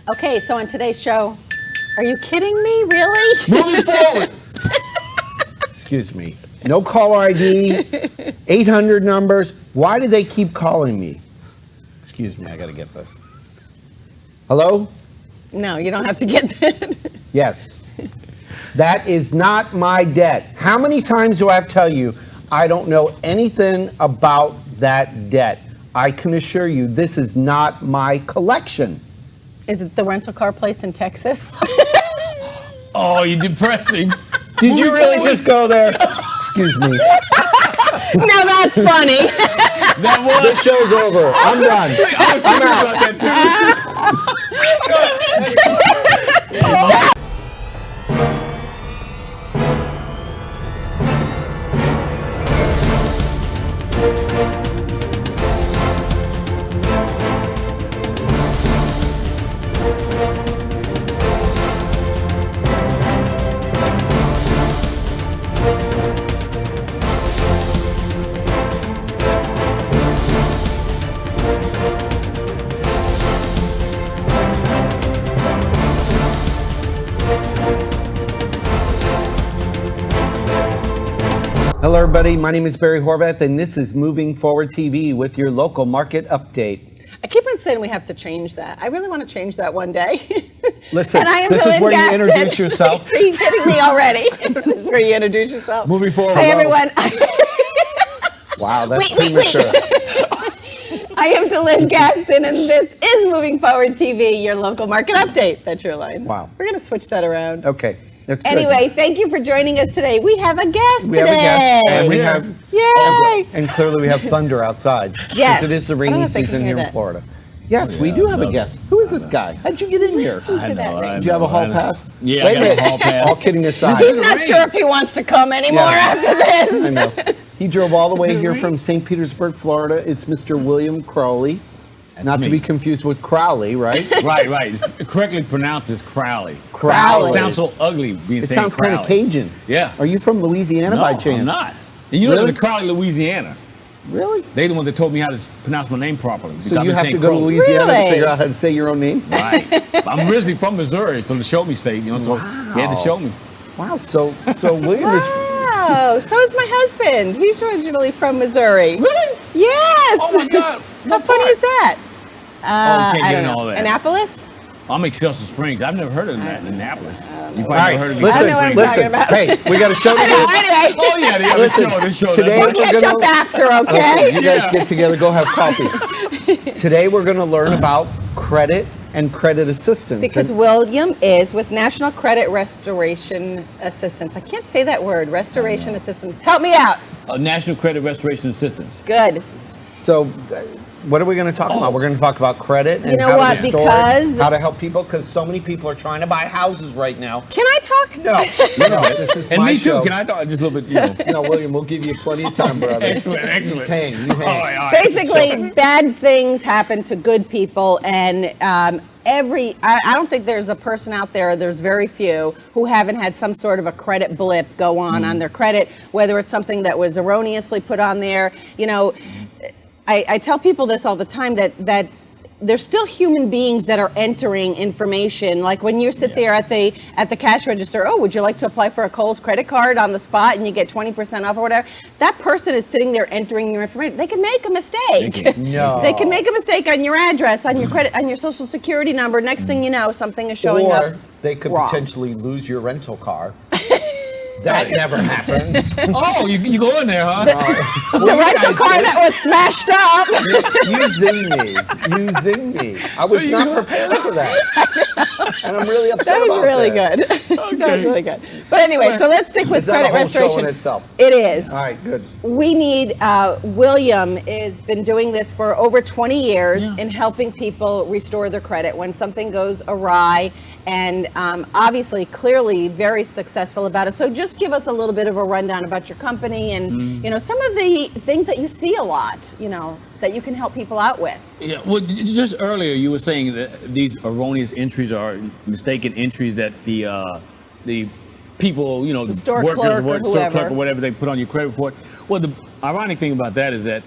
Okay, so on today's show, are you kidding me? Really? Moving forward. Excuse me. No caller ID, 800 numbers. Why do they keep calling me? Excuse me, I got to get this. Hello? No, you don't have to get that. Yes. That is not my debt. How many times do I have to tell you I don't know anything about that debt? I can assure you this is not my collection. Is it the rental car place in Texas? Oh, you depressed him. Did you really just go there? Excuse me. Now that's funny. That was. This show's over. I'm done. I was thinking about that too. Hello, everybody. My name is Barry Horvath, and this is Moving Forward TV with your local market update. I keep on saying we have to change that. I really want to change that one day. Listen, And I am this is DeLynn where you Gaston. introduce yourself. Are you kidding me already? This is where you introduce yourself. Moving forward. Hi, everyone. Wow, that's Wait. premature. I am DeLynn Gaston, and this is Moving Forward TV, your local market update. That's your line. Wow. We're going to switch that around. Okay, that's good. Anyway, thank you for joining us today. We have a guest We today. have a guest, and we have, Yay! and clearly we have thunder outside. Yes. Because it is the I don't know rainy if they can season hear here in that. Florida. Yes, we yeah, do have I a know. guest. Who is this guy? How'd you get in here? I know, Did you have a hall pass? Yeah, Wait I a got a minute. hall pass. All kidding aside. He's not sure if he wants to come anymore Yeah. after this. I know. He drove all the way here from St. Petersburg, Florida. It's Mr. William Crowley. That's Not me. to be confused with Crowley, right? Right. Correctly pronounced is Crowley. Crowley. It sounds so ugly being It saying sounds kind of Crowley. Cajun. Yeah. Are you from Louisiana No, by chance? I'm not. And you know, Really? the Crowley, Louisiana. Really? They the one that told me how to pronounce my name properly. because So I've you been have to saying go to Crowley. Louisiana Really? to figure out how to say your own name? Right. I'm originally from Missouri, so the show me state, you know, so he had to show me. Wow. So William is. Wow, so is my husband. He's originally from Missouri. Really? Yes. Oh my God. How funny is that? Oh, can't I get don't into know. all that. Annapolis? I'm Excelsior Springs. I've never heard of that in Annapolis. You probably All right, never heard of I Excelsior know what I'm Springs. talking about. Hey, we got a show to I know, do. anyway. Oh yeah, the Listen, show. today We'll we're catch gonna- up after, Okay, okay? you guys Yeah. get together, go have coffee. Today we're going to learn about credit and credit assistance. Because And William is with National Credit Restoration Assistance. I can't say that word, restoration assistance. Help me out. National Credit Restoration Assistance. Good. so, what are we going to talk about? We're going to talk about credit and You know how what, to restore because- it, how to help people, because so many people are trying to buy houses right now. Can I talk? No, this is And my me too. show. Can I talk just a little bit? You know? No, William, we'll give you plenty of time, brother. Excellent. You hang. All right. Basically, bad things happen to good people, and I don't think there's a person out there, there's very few, who haven't had some sort of a credit blip go on their credit, whether it's something that was erroneously put on there. You know, I tell people this all the time, that there's still human beings that are entering information. Like when you sit there at the cash register, oh, would you like to apply for a Kohl's credit card on the spot and you get 20% off or whatever? That person is sitting there entering your information. They can make a mistake. No. They can make a mistake on your address, on your credit, on your social security number. Next thing you know, something is showing up. Or they could wrong. potentially lose your rental car. That never happens. Oh, you go in there, huh? The rental car that was smashed up. You zing me. I was not prepared for that. And I'm really upset That was about really that. good. That was really good. But anyway, so let's stick with Is that a credit whole show restoration. in itself? It is. All right, good. We need, William has been doing this for over 20 years in helping people restore their credit when something goes awry, and obviously, clearly very successful about it. So just give us a little bit of a rundown about your company and, you know, some of the things that you see a lot, you know, that you can help people out with. Yeah. Well, just earlier you were saying that these erroneous entries are mistaken entries that the people, you know, the store workers, clerk or store clerk whoever. or whatever they put on your credit report. Well, the ironic thing about that is that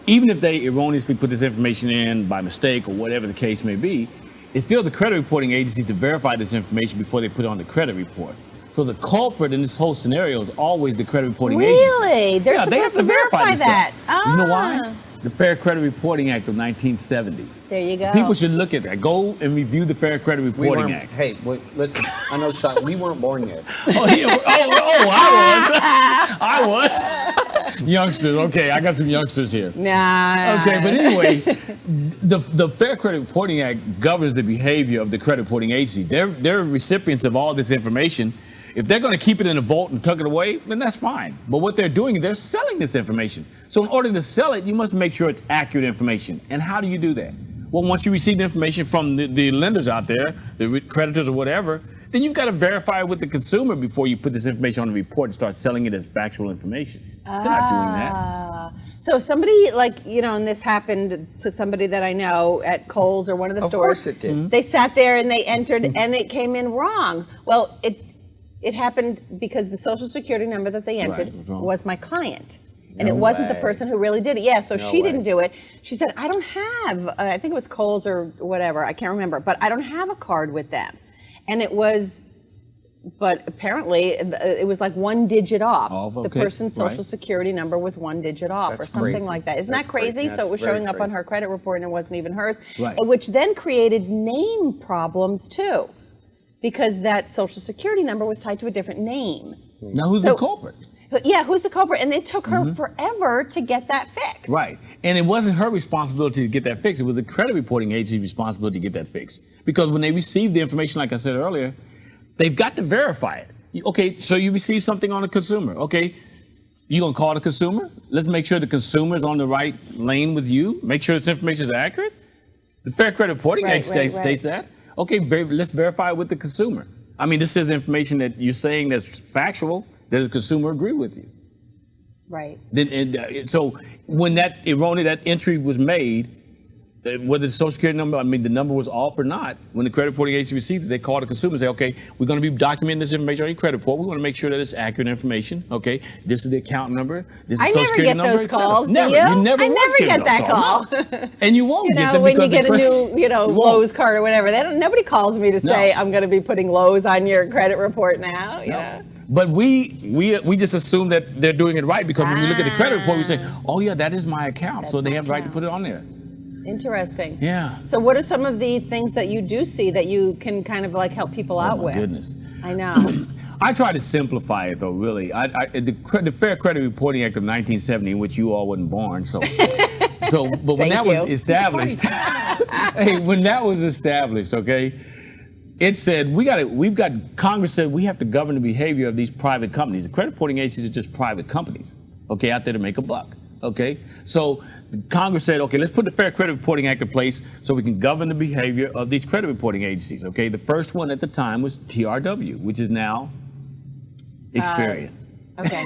even if they erroneously put this information in by mistake or whatever the case may be, it's still the credit reporting agencies to verify this information before they put it on the credit report. So the culprit in this whole scenario is always the credit reporting agency. Really? They're they have supposed to to verify this that. stuff. You know Ah. why? The Fair Credit Reporting Act of 1970. There you go. People should look at that. Go and review the Fair Credit Reporting Act. Hey, wait, listen, I know, Sean, we weren't born yet. I was. Youngsters, okay, I got some youngsters here. Nah. Okay, but anyway, the Fair Credit Reporting Act governs the behavior of the credit reporting agencies. They're recipients of all this information. If they're going to keep it in a vault and tuck it away, then that's fine. But what they're doing, they're selling this information. So in order to sell it, you must make sure it's accurate information. And how do you do that? Well, once you receive the information from the lenders out there, the creditors or whatever, then you've got to verify it with the consumer before you put this information on the report and start selling it as factual information. They're not doing that. So somebody and this happened to somebody that I know at Kohl's or one of the stores. Of course it did. They sat there and they entered and it came in wrong. Well, it happened because the social security number that they entered was my client. And it wasn't the person who really did it. Yeah, so she didn't do it. She said, I don't have, I think it was Kohl's or whatever, I can't remember, but I don't have a card with them. And it was, but apparently it was like 1 digit off. The person's social security number was 1 digit off or something like that. Isn't that crazy? So it was showing up on her credit report and it wasn't even hers, which then created name problems too, because that social security number was tied to a different name. Now who's the culprit? Yeah, who's the culprit? And it took her forever to get that fixed. Right. And it wasn't her responsibility to get that fixed. It was the credit reporting agency's responsibility to get that fixed. Because when they receive the information, like I said earlier, they've got to verify it. Okay, so you receive something on a consumer. Okay, you gonna call the consumer? Let's make sure the consumer is on the right lane with you. Make sure this information is accurate. The Fair Credit Reporting Act states that. Okay, let's verify it with the consumer. I mean, this is information that you're saying that's factual. Does the consumer agree with you? Right. Then, so when that entry was made, whether the social security number, the number was off or not, when the credit reporting agency received it, they call the consumer and say, okay, we're going to be documenting this information on your credit report. We want to make sure that it's accurate information. Okay, this is the account number. This is the social security number. I never get those calls. Never. Do you? You never I never get that call. No. And you won't get them when you because get a new, Lowe's card or whatever. Nobody calls me to say I'm going to be putting Lowe's on your credit report now. No. But we just assume that they're doing it right because when we look at the credit report, we say, oh yeah, that is my account, so they have the right to put it on there. Interesting. Yeah. So what are some of the things that you do see that you can kind of help people out with? Goodness. I know. I try to simplify it though, really. The Fair Credit Reporting Act of 1970, in which you all wasn't born, but when that was established, okay, it said Congress said we have to govern the behavior of these private companies. The credit reporting agencies are just private companies, okay, out there to make a buck. Okay, so Congress said, okay, let's put the Fair Credit Reporting Act in place so we can govern the behavior of these credit reporting agencies. Okay, the first one at the time was TRW, which is now Experian. Okay.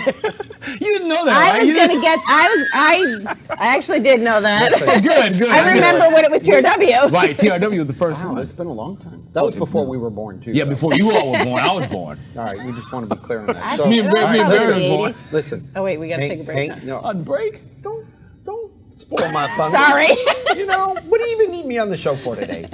You didn't know that, right? I actually did know that. Good. I remember when it was TRW. Right, TRW was the first one. It's been a long time. That was before we were born, too. Yeah, before you all were born. I was born. All right, we just want to be clear on that. So, me and Barry were born. Listen. Oh, wait, we got to take a break now. A break? Don't spoil my fun. Sorry. What do you even need me on the show for today?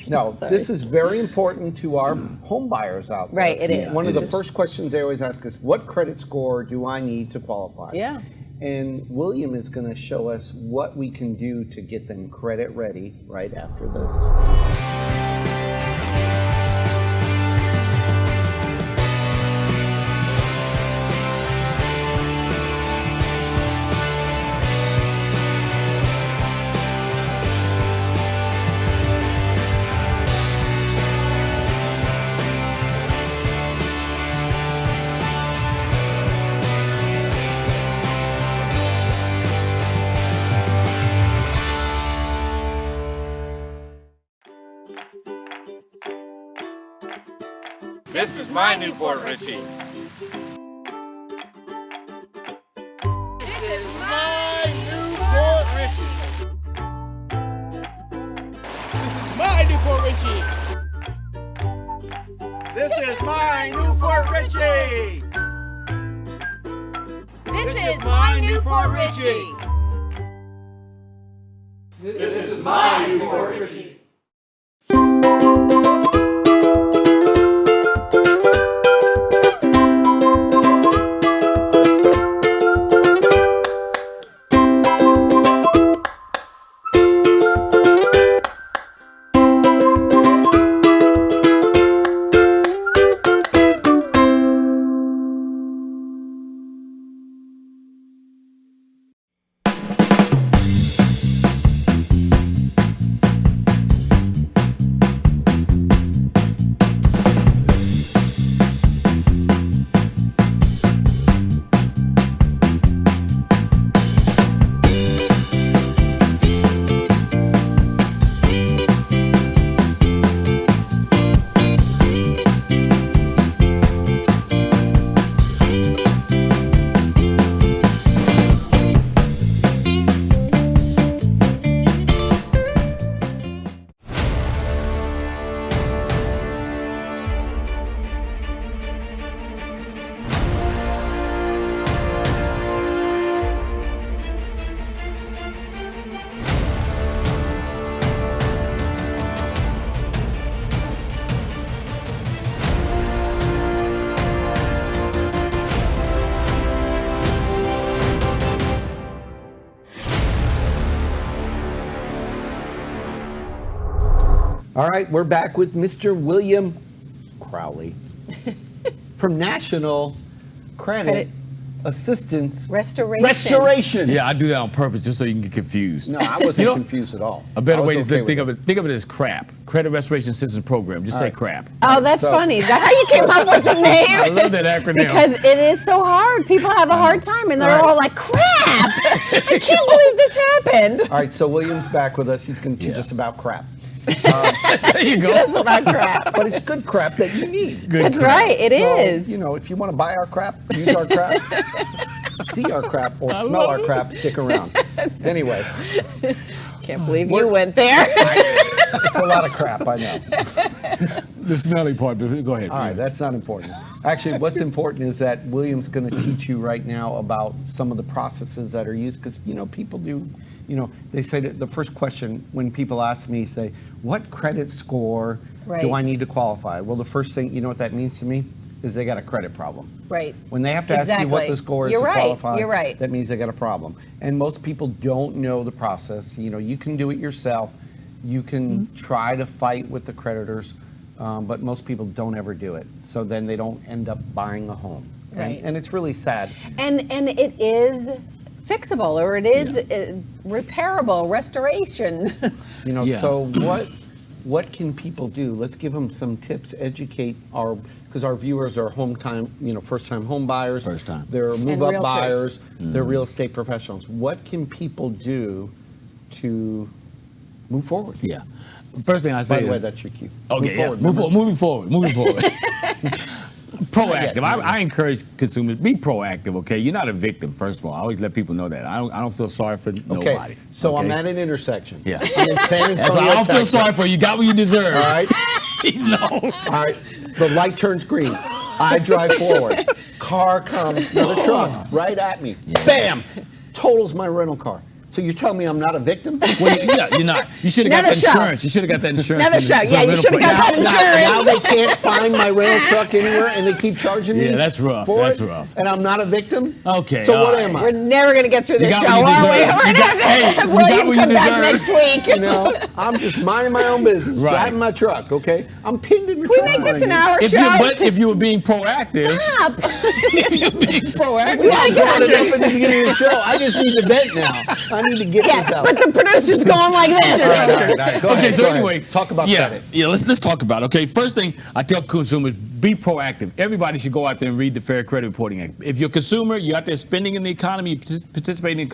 No, this is very important to our home buyers out there. Right, it is. One of the first questions they always ask is, what credit score do I need to qualify? Yeah. And William is going to show us what we can do to get them credit ready right after this. This is my Newport Richie. This is my Newport Richie. This is my Newport Richie. This is my Newport Richie. This is my Newport Richie. This is my Newport Richie. All right, we're back with Mr. William Crowley from National Credit Assistance Restoration. Yeah, I do that on purpose just so you can get confused. No, I wasn't confused at all. A better I was way to okay think with of it, think of it as CRAP, Credit Restoration Assistance Program. Just say CRAP. Oh, that's So- funny. Is that how you came up with the name? I love that acronym. Because it is so hard. People have a hard time, and they're Right. all like, crap! I can't believe this happened. All right, so William's back with us. He's going to teach us about crap. There you go. Just about crap. But it's good crap that you need. Good That's crap. right. It So, is. you know, if you want to buy our crap, use our crap, see our crap, or smell our crap, stick around. Anyway, Can't believe you went there. it's a lot of crap, I know. The smelly part, but go ahead. All right, that's not important. Actually, what's important is that William's going to teach you right now about some of the processes that are used, because, you know, people do, you know, they say that the first question when people ask me, say, what credit score do I Right. need to qualify? Well, the first thing, you know what that means to me? Is they got a credit problem. Right. When they have to ask you what Exactly. the score is You're to right. qualify, You're right. that means they got a problem. And most people don't know the process. You know, you can do it yourself. You can Mm-hmm. try to fight with the creditors, but most people don't ever do it. So then they don't end up buying a home. Right. And it's really sad. And it is fixable, or it is repairable, restoration. You know, Yeah. so what can people do? Let's give them some tips, educate because our viewers are first-time home buyers. First time. They're move-up realtors. buyers. They're real estate professionals. What can people do to move forward? Yeah. First thing I say By the is, way, that's your cue. okay, moving forward. Proactive. Not yet. I encourage consumers, be proactive, okay? You're not a victim, first of all. I always let people know that. I don't feel sorry for Okay, nobody. so okay? I'm at an intersection. Yeah. I'm in San Antonio, That's why I don't feel Texas. sorry for you. You got what you deserve. All right? No. All right, the light turns green. I drive forward. Car comes with a truck right at me. Bam! Totals my rental car. So you're telling me I'm not a victim? Well, yeah, you're not. You should have got Another that show. insurance. You should have got that insurance. Another from the- show. from Yeah, the you rental should have got place. that Now insurance. they can't find my rental truck anywhere and they keep charging me. Yeah, that's rough. for That's it, rough. And I'm not a victim? Okay, So what all am We're I? never going to get through You this got show, what you are we? deserve. We're You not got- hey, going you to got William what you come back deserve. next week. You know, I'm just minding my own business, Right. driving my truck, okay? I'm pinned in the We truck. make this an hour If show. you, but if you were being proactive, Stop. if you're being proactive, We gotta I get brought on it to up at the beginning of the show. I just need to vent now. I need to get this Yeah, out. but the producer's going like this. All right, go okay, ahead, so go ahead. anyway, Talk about credit. Yeah, let's talk about it. Okay, first thing I tell consumers, be proactive. Everybody should go out there and read the Fair Credit Reporting Act. If you're a consumer, you're out there spending in the economy, participating in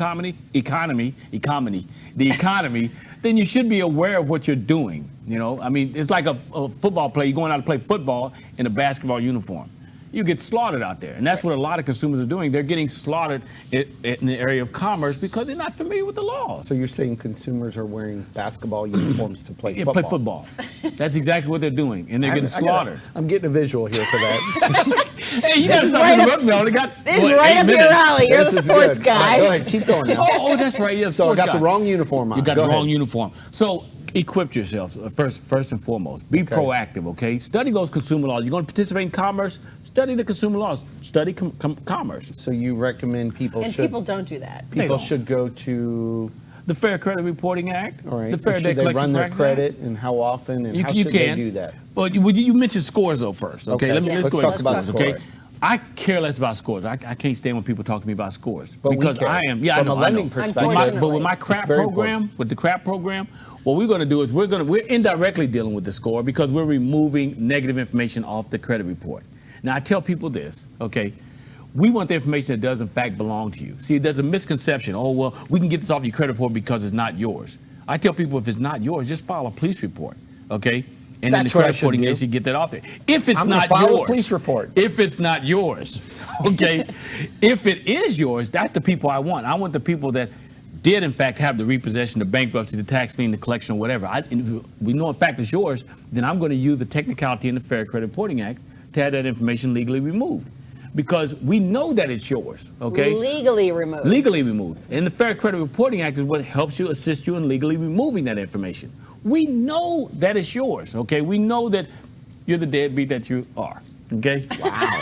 the economy, then you should be aware of what you're doing. You know, I mean, it's like a football player. You're going out to play football in a basketball uniform. You get slaughtered out there. And that's what a lot of consumers are doing. They're getting slaughtered in the area of commerce because they're not familiar with the laws. So you're saying consumers are wearing basketball uniforms to play Yeah, football? play football. That's exactly what they're doing, and they're getting slaughtered. I'm getting a visual here for that. Hey, you got to stop right interrupting me. I only got This is what, right 8 up your minutes. alley. You're This the is sports good. All right, guy. go ahead, keep going now. Oh, that's right. Yes. So I got the wrong uniform on. You got Go the wrong ahead. uniform. So equip yourself first and foremost. Be proactive. Okay. Study those consumer laws. You're going to participate in commerce. Study the consumer laws. Study commerce. So you recommend people And should people don't do that. people don't. should go to The Fair Credit Reporting Act. all right. The Fair should Debt they Collection run their Practices credit Act. and how often and You, how you should can they do that? But you mentioned scores though first. Okay. Okay. Yeah. Let's go Let's ahead talk and about scores. Okay. scores. I care less about scores. I can't stand when people talk to me about scores But we because care. I am. Yeah, From I know. a lending I know. perspective, But with my it's CRAP very program, important. with the CRAP program, what we're going to do is we're indirectly dealing with the score because we're removing negative information off the credit report. Now I tell people this, okay? We want the information that does in fact belong to you. See, there's a misconception. Oh, well, we can get this off your credit report because it's not yours. I tell people if it's not yours, just file a police report, okay? And then the That's what I credit reporting should do. agency get that off there. If it's I'm gonna not file a yours, police report. if it's not yours, okay? If it is yours, that's the people I want. I want the people that did in fact have the repossession, the bankruptcy, the tax lien, the collection, whatever. And if we know in fact it's yours, then I'm going to use the technicality in the Fair Credit Reporting Act to have that information legally removed. Because we know that it's yours, okay? Legally removed. Legally removed. And the Fair Credit Reporting Act is what helps you, assist you in legally removing that information. We know that it's yours, okay? We know that you're the deadbeat that you are, okay? Wow.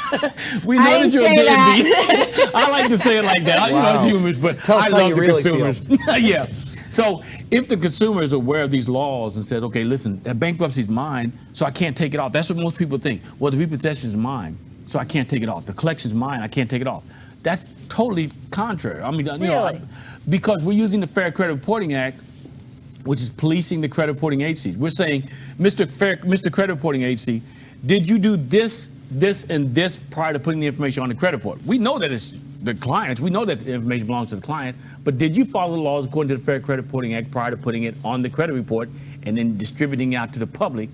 We know I that you're a didn't say deadbeat. I like to say it like that. You know, it's Wow. humorous, but Tell us I how love you the really consumers. Yeah. So if the consumer is aware of these laws and said, okay, listen, that bankruptcy is mine, so I can't take it off. That's what most people think. Well, the repossession is mine, so I can't take it off. The collection is mine, I can't take it off. That's totally contrary. I mean, you know, Really? because we're using the Fair Credit Reporting Act, which is policing the credit reporting agencies. We're saying, Mr. Credit Reporting Agency, did you do this, and this prior to putting the information on the credit report? We know that it's the clients. We know that the information belongs to the client, but did you follow the laws according to the Fair Credit Reporting Act prior to putting it on the credit report and then distributing it out to the public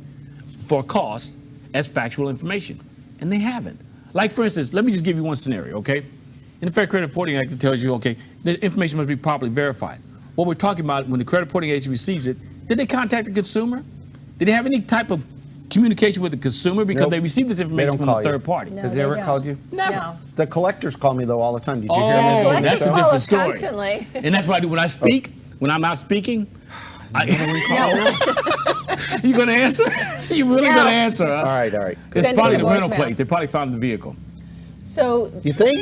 for cost as factual information? And they haven't. Like, for instance, let me just give you one scenario, okay? In the Fair Credit Reporting Act, it tells you, okay, the information must be properly verified. What we're talking about, when the credit reporting agency receives it, did they contact the consumer? Did they have any type of communication with the consumer because Nope. they received this information don't from a call you. third party? No, Has they they ever don't. called you? Never. No. The collectors call me though all the time. Did you Oh, hear them? Collectors that's a call different us story. constantly. And that's what I do when I speak. When I'm out speaking, you gonna answer? You really No. gonna answer? Huh? All right. It's Send probably it the to rental voicemail. place. They probably found the vehicle. So You think?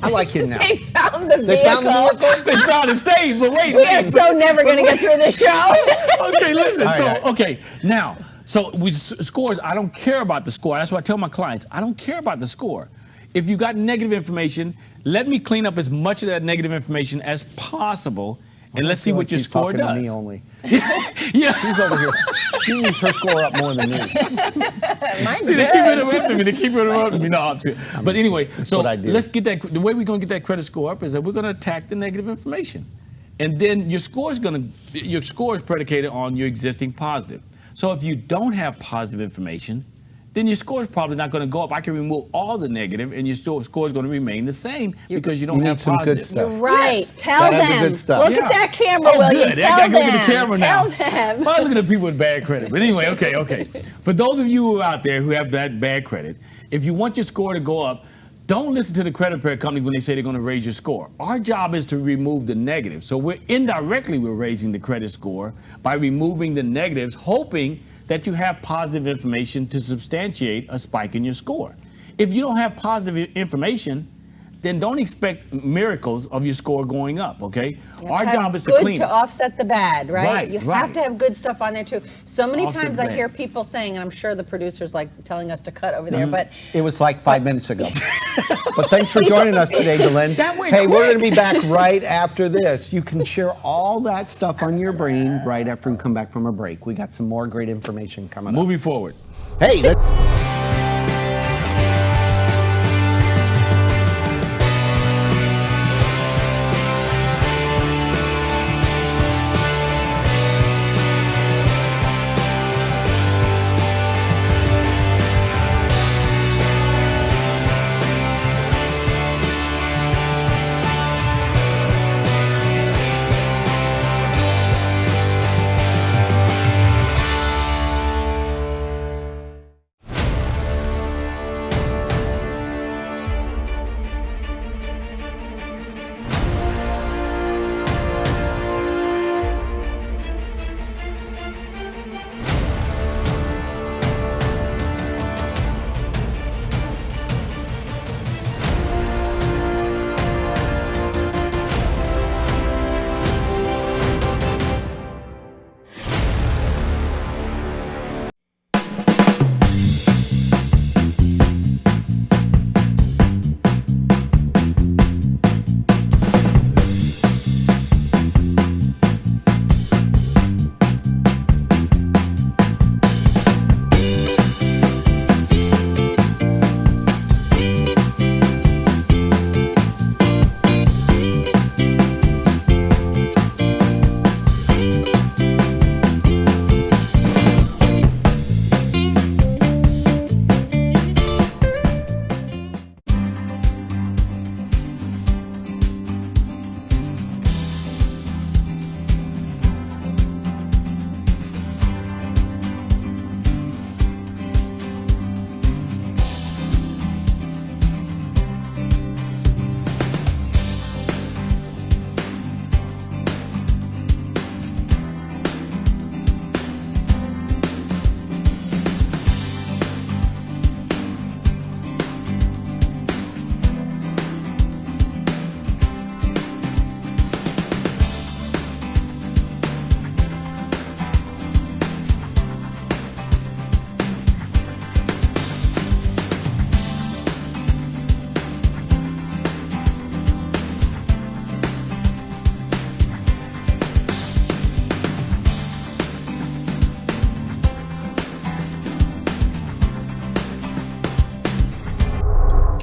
I like you now. they found the They vehicle. found the vehicle? They found the state, but wait. We are so never going to get through this show. Okay, listen. All So, right. okay, now, so with scores, I don't care about the score. That's what I tell my clients. I don't care about the score. If you got negative information, let me clean up as much of that negative information as possible, and let's see I feel what like your he's score talking to does. me only. Yeah. He's over here. She needs her score up more than me. Mine's See, they keep good. interrupting me. They keep interrupting me. No, I'm serious. But anyway, so what I do. let's get that. The way we're going to get that credit score up is that we're going to attack the negative information, and then your score is predicated on your existing positive. So if you don't have positive information, then your score is probably not going to go up. I can remove all the negative, and your score is going to remain the same because you don't you have need some good positive. stuff. You're right. Yes. Tell That has the them. good stuff. Look at that camera, Oh, William. good. Tell I can them. look at the camera now. Tell them. I look at the people with bad credit. But anyway, okay. For those of you who are out there who have that bad credit, if you want your score to go up, don't listen to the credit repair companies when they say they're going to raise your score. Our job is to remove the negative. So we're raising the credit score by removing the negatives, hoping that you have positive information to substantiate a spike in your score. If you don't have positive information, then don't expect miracles of your score going up, okay? Our Have job is to good clean to it. offset the bad, right? Right, You have right. to have good stuff on there too. So many Offset times the I bad. hear people saying, and I'm sure the producer's like telling us to cut over Mm-hmm. there, but It was like 5 minutes ago. But thanks for joining us today, DeLynn. That went Hey, we're quick. going to be back right after this. You can share all that stuff on your brain right after we come back from a break. We got some more great information coming up. Moving forward. Hey, let's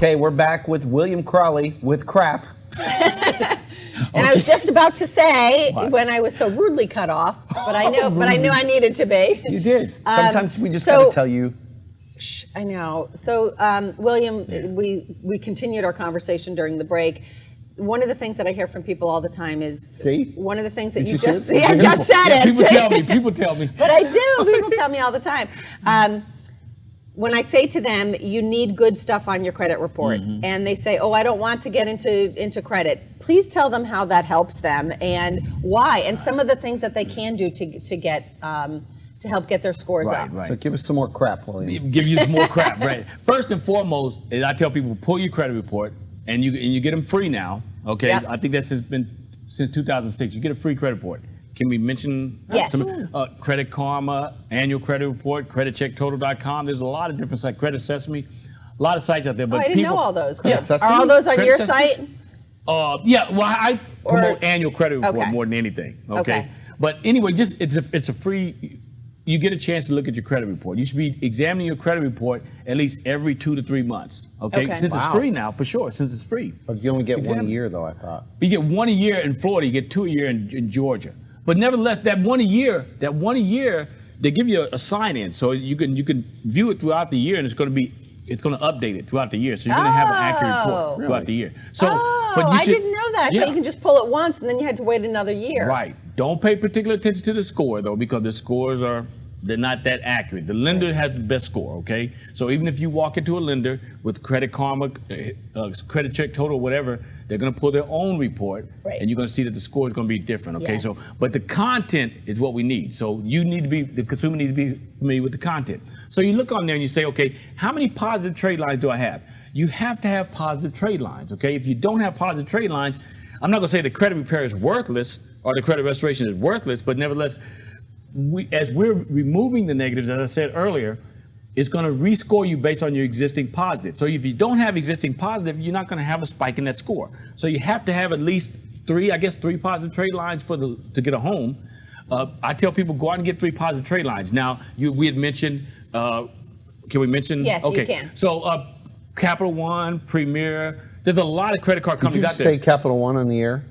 Okay, we're back with William Crowley with crap. And I was just about to say What? when I was so rudely cut off, but I knew I needed to be. You did. Sometimes we just so- got to tell you. I know. So, William, we continued our conversation during the break. One of the things that I hear from people all the time is See? one of the things that Did you you see just it? see. I just said it. People tell me. But I do. People tell me all the time. When I say to them, you need good stuff on your credit report, and they say, oh, I don't want to get into credit, please tell them how that helps them and why, and some of the things that they can do to get to help get their scores up. Right. So give us some more crap, William. Give you some more crap, right? First and foremost, is I tell people, pull your credit report, and you get them free now. Okay, Yep. I think that's since 2006. You get a free credit report. Can we mention Yes. some Credit Karma, annual credit report, creditchecktotal.com? There's a lot of different sites, Credit Sesame, a lot of sites out there. But I didn't know all those. Credit Are Sesame? all those on Credit your Sesame? site? Yeah, well, I promote Or- annual credit report Okay. more than anything. Okay? Okay. But anyway, just it's a free. You get a chance to look at your credit report. You should be examining your credit report at least every 2 to 3 months. Okay, Okay. since Wow. it's free now, for sure. Since it's free, But you only get one Examine. a year, though, I thought. you get one a year in Florida. You get 2 a year in Georgia. But nevertheless, that one a year, they give you a sign in, so you can view it throughout the year, and it's going to update it throughout the year. So you're going to have an accurate report Oh. throughout the year. So, Oh, but you I should, didn't know that. Yeah. So you can just pull it once, and then you had to wait another year. Right. Don't pay particular attention to the score, though, because the scores they're not that accurate. The lender has the best score, okay? So even if you walk into a lender with Credit Karma, Credit Check Total, whatever, they're going to pull their own report, Right. and you're going to see that the score is going to be different, okay? Yes. So, but the content is what we need. So the consumer needs to be familiar with the content. So you look on there and you say, okay, how many positive trade lines do I have? You have to have positive trade lines, okay? If you don't have positive trade lines, I'm not going to say the credit repair is worthless or the credit restoration is worthless, but nevertheless, as we're removing the negatives, as I said earlier, it's going to rescore you based on your existing positive. So if you don't have existing positive, you're not going to have a spike in that score. So you have to have at least three positive trade lines to get a home. I tell people, go out and get 3 positive trade lines. Now, we had mentioned, can we mention? Yes, okay. you can. So Capital One, Premier, there's a lot of credit card Did companies you out there. say Capital One on the air?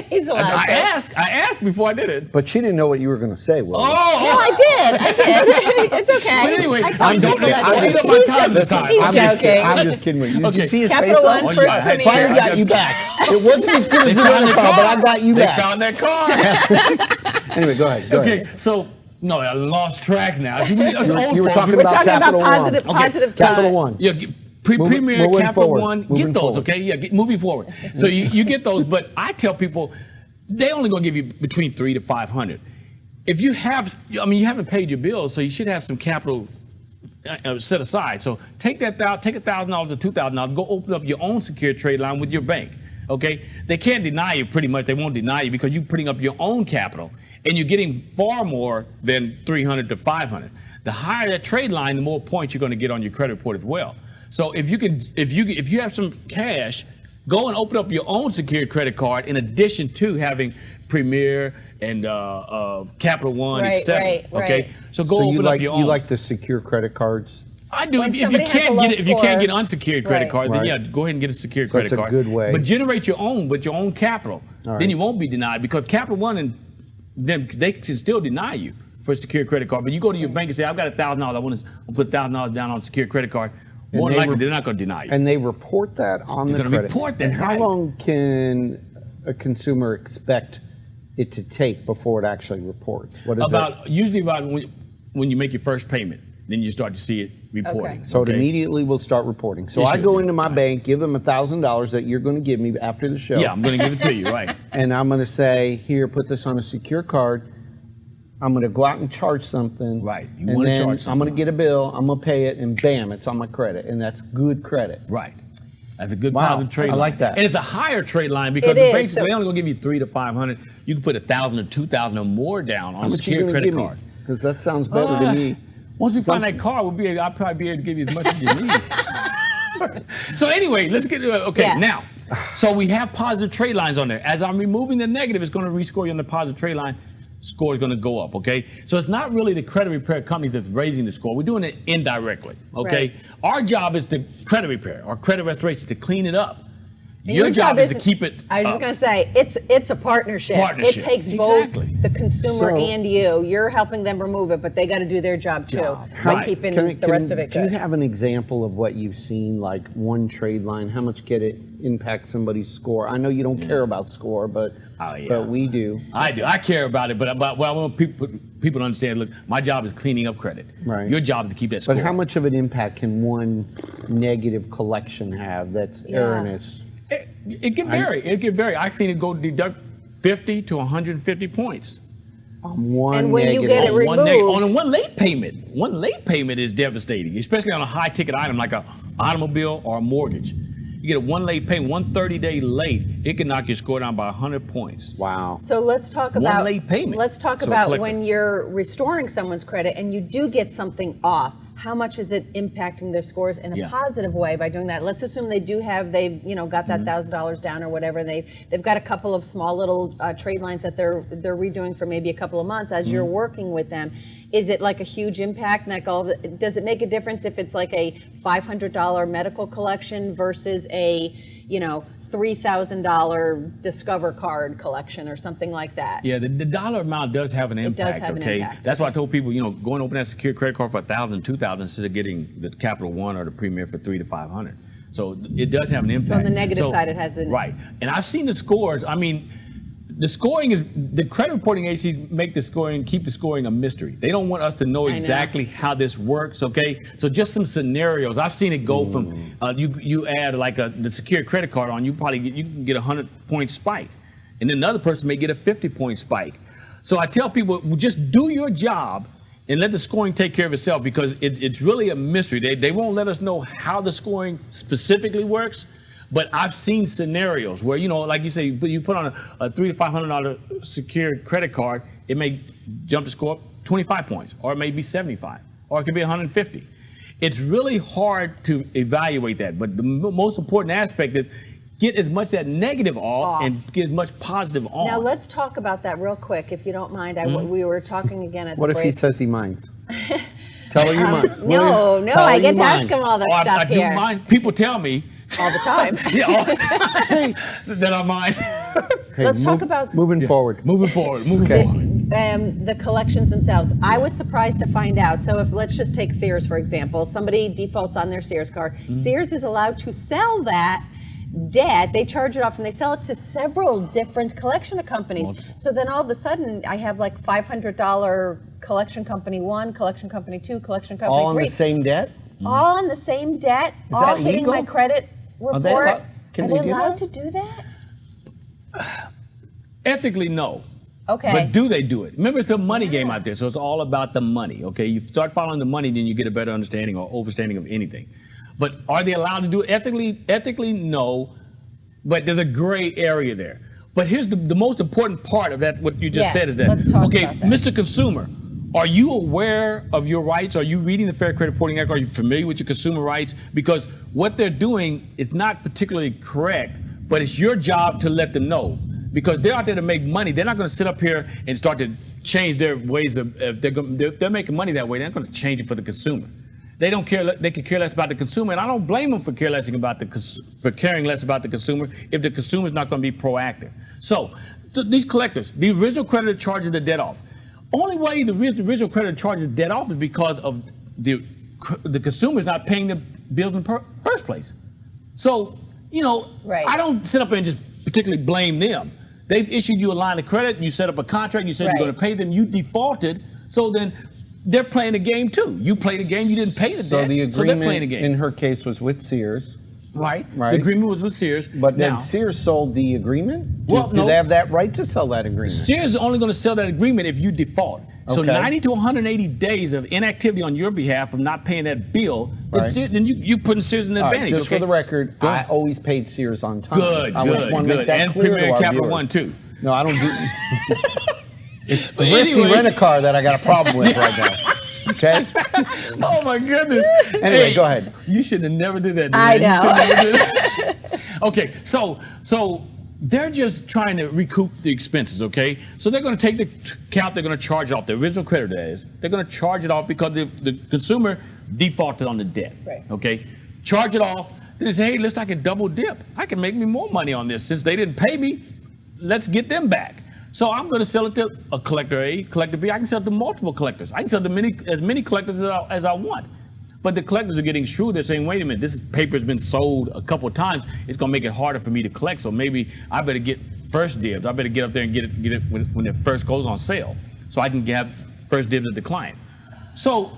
He's allowed I to. asked before I did it. But she didn't know what you were going to say, William. No, I did. It's okay. But anyway, I told I you don't know. that. I made up my time this time. He's I'm just kidding. joking. I'm just kidding with you. Did you Okay. see his Capital face? One, on? First I had Premier. Finally got you back. It wasn't as good as the other car, but I got you They back. found that car. Anyway, go ahead. Go Okay, ahead. so no, I lost track now. See, us old You were folks, talking We're about talking about Capital positive, One. positive. Capital One. Yeah, Premier, Moving Capital forward. One, Moving get those, forward. okay? Yeah, moving forward. So you get those, but I tell people they only gonna give you between 300 to 500. If you have, you haven't paid your bills, so you should have some capital set aside. So take $1,000 or $2,000, go open up your own secured trade line with your bank. Okay, they can't deny you pretty much. They won't deny you because you're putting up your own capital, and you're getting far more than 300 to 500. The higher that trade line, the more points you're going to get on your credit report as well. So if you have some cash, go and open up your own secured credit card in addition to having Premier and Capital One, Right, etc. right, Okay, right. so go So open you up like your you own. like the secure credit cards? I do. When If you somebody has a can't low get it, if you can't score- get an unsecured credit Right. card, then Right. yeah, go ahead and get a secured So credit it's a card. good way. But generate your own with your own capital. All right. Then you won't be denied because Capital One and them they can still deny you for a secured credit card. But you go to your bank and say, I've got $1,000. I want to put $1,000 down on a secured credit card. More than they likely, they're not going to deny you. And they report that on They're the gonna credit. report that, And how right. long can a consumer expect it to take before it actually reports? What is Usually about when you make your first payment, then you start to see it reporting. that? So it okay? immediately will start reporting. So Yes, I you go will. into my bank, give them $1,000 that you're going to give me after the show. Yeah, I'm going to give it to you, right? And I'm going to say, here, put this on a secure card. I'm going to go out and charge something. Right. You and wanna then charge I'm going something. to get a bill. I'm going to pay it, and bam, it's on my credit, and that's good credit. Right. That's a good Wow, positive trade I line. like that. And it's a higher trade line because It the is, banks, so- they only going to give you 300 to 500. You can put 1,000 or 2,000 or more down on How a much you secured going to credit give me? card. Because that sounds better to me. Once we find that car, I'll probably be able to give you as much as you need. So anyway, let's get to it. Okay, Yeah. now, so we have positive trade lines on there. As I'm removing the negative, it's going to rescore you on the positive trade line. score is going to go up, okay? So it's not really the credit repair company that's raising the score. We're doing it indirectly, okay? Right. Our job is to credit repair or credit restoration, to clean it up. And Your job is to keep it I was up. just going to say, it's a partnership. Partnership. It takes Exactly. both the consumer So- and you. You're helping them remove it, but they got to do their job too by Right. keeping the rest of it Do good. you have an example of what you've seen, like one trade line? How much could it impact somebody's score? I know you don't care about score, but Oh, yeah. but we do. I do. I care about it, but I want people to understand, look, my job is cleaning up credit. Right. Your job is to keep that score. But how much of an impact can one negative collection have that's Yeah. erroneous? It can vary. It can vary. I think it go deduct 50 to 150 points. One And when you negative. get it removed- On one late payment. One late payment is devastating, especially on a high ticket item like a automobile or a mortgage. You get a one late payment, 130-day late, it can knock your score down by 100 points. Wow. So let's talk One about late payment. Let's talk So about collector. when you're restoring someone's credit and you do get something off. How much is it impacting their scores in a Yeah. positive way by doing that? Let's assume they've got that $1,000 down or whatever. They've got a couple of small little trade lines that they're redoing for maybe a couple of months. As you're working with them, is it like a huge impact? Does it make a difference if it's like a $500 medical collection versus a $3,000 Discover card collection or something like that? Yeah, the dollar amount does have an impact. does have an okay, impact. that's why I told people, go and open that secure credit card for $1,000, $2,000 instead of getting the Capital One or the Premier for $300 to $500. So it does have an impact. on the negative side, it has an- right. And I've seen the scores. I mean, the scoring is the credit reporting agencies keep the scoring a mystery. They don't want us to know I know. exactly how this works. Okay, so just some scenarios. I've seen it go from you add like the secure credit card on, you can get a 100-point spike, and then another person may get a 50-point spike. So I tell people, just do your job and let the scoring take care of itself, because it's really a mystery. They won't let us know how the scoring specifically works. But I've seen scenarios where, like you say, you put on a $300 to $500 secured credit card, it may jump the score up 25 points, or it may be 75, or it could be 150. It's really hard to evaluate that. But the most important aspect is get as much of that negative off and get as much positive on. Now let's talk about that real quick, if you don't mind. We were talking again at What the if break. he says he minds? Tell her you mind. No, Tell I her get you to ask mind. him all that I stuff do here mind. People tell me all the time. yeah, all the time that I mind. Okay, Let's talk about- moving forward. Moving forward. The collections themselves. I was surprised to find out. So let's just take Sears, for example. Somebody defaults on their Sears card. Sears is allowed to sell that debt. They charge it off and they sell it to several different collection companies. So then all of a sudden I have like $500 collection company 1, collection company 2, collection company 3. All on the same debt? All on the same debt, all that hitting my legal? credit Are they report. allowed- can Are they they do allowed that? to do that? Ethically, no. Okay. But do they do it? Remember, it's a money game out there, so it's all about the money, okay? You start following the money, then you get a better understanding or overstanding of anything. But are they allowed to do it? Ethically, no. But there's a gray area there. But here's the most important part of that, what you just Yes, said, is that, let's talk okay, about that. Mr. Consumer, are you aware of your rights? Are you reading the Fair Credit Reporting Act? Are you familiar with your consumer rights? Because what they're doing is not particularly correct, but it's your job to let them know. Because they're out there to make money. They're not going to sit up here and start to change their ways of, they're making money that way. They're not going to change it for the consumer. They don't care. They can care less about the consumer, and I don't blame them for caring less about the consumer if the consumer is not going to be proactive. So these collectors, the original creditor charges the debt off. Only way the original creditor charges the debt off is because of the consumer is not paying the bills in the first place. So Right. I don't sit up and just particularly blame them. They've issued you a line of credit. You set up a contract. You said Right. you're going to pay them. You defaulted. So then they're playing the game too. You played the game. You didn't pay the So debt. the So they're playing the agreement game. in her case was with Sears, Right. Right. The agreement was with Sears. but then now, Sears sold the agreement? Well, do no. they have that right to sell that agreement? Sears is only going to sell that agreement if you default. So Okay. 90 to 180 days of inactivity on your behalf of not paying that bill, then, Right. then you putting Sears in an All right, advantage. just okay? for the record, Go I ahead. always paid Sears on time. Good, I just good, want to make good. that And clear Premier to our Capital viewers. One too. No, I don't do. It's But Thrifty anyway. Rent-A-Car that I got a problem with right now. Okay. Oh my goodness. Anyway, go ahead. You should have never did that. I DeLynn. You know. should have never did that. Okay, so they're just trying to recoup the expenses, okay? So they're going to take the account, they're going to charge it off, the original creditor is. They're going to charge it off because the consumer defaulted on the debt, Right. okay? Charge it off, then they say, hey, listen, I can double dip. I can make me more money on this. Since they didn't pay me, let's get them back. So I'm going to sell it to a collector A, collector B. I can sell it to multiple collectors. I can sell to as many collectors as I want. But the collectors are getting shrewd. They're saying, wait a minute, this paper's been sold a couple of times. It's going to make it harder for me to collect. So maybe I better get first dibs. I better get up there and get it when it first goes on sale, so I can have first dibs at the client. So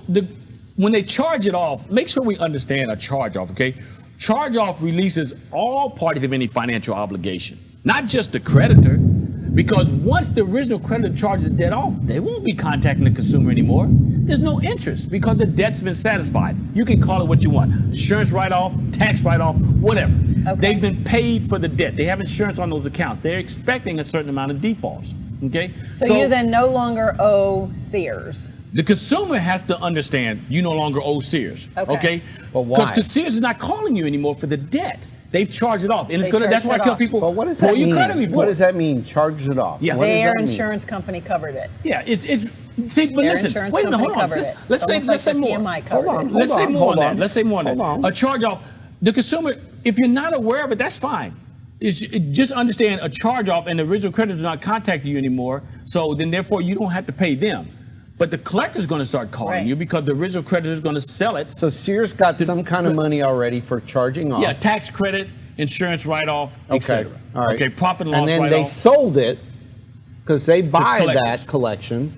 when they charge it off, make sure we understand a charge off, okay? Charge off releases all parties of any financial obligation, not just the creditor. Because once the original creditor charges the debt off, they won't be contacting the consumer anymore. There's no interest because the debt's been satisfied. You can call it what you want. Insurance write-off, tax write-off, whatever. Okay. They've been paid for the debt. They have insurance on those accounts. They're expecting a certain amount of defaults, okay? So you then no longer owe Sears. The consumer has to understand you no longer owe Sears, okay? But why? Because Sears is not calling you anymore for the debt. They've charged it off, and it's gonna. That's why I charged it tell off. people, But what does pull that your mean? credit report. What does that mean? Charge it off. Yeah. What does Their that mean? insurance company covered it. Yeah, it's see, but Their listen, insurance wait a minute, company hold on. covered it. Let's say Almost like the more. PMI covered Hold on, it. Let's say hold more on that. on. Let's say more on that. Hold on. A charge off, the consumer, if you're not aware of it, that's fine. Just understand a charge off and the original creditor is not contacting you anymore, so then therefore you don't have to pay them. But the collector's going to start calling Right. you because the original creditor is going to sell it. So Sears got some kind of money already for charging off. Yeah, tax credit, insurance write-off, Okay. etc. All right. Okay, profit and loss And then write-off. they sold it because they buy collectors. that collection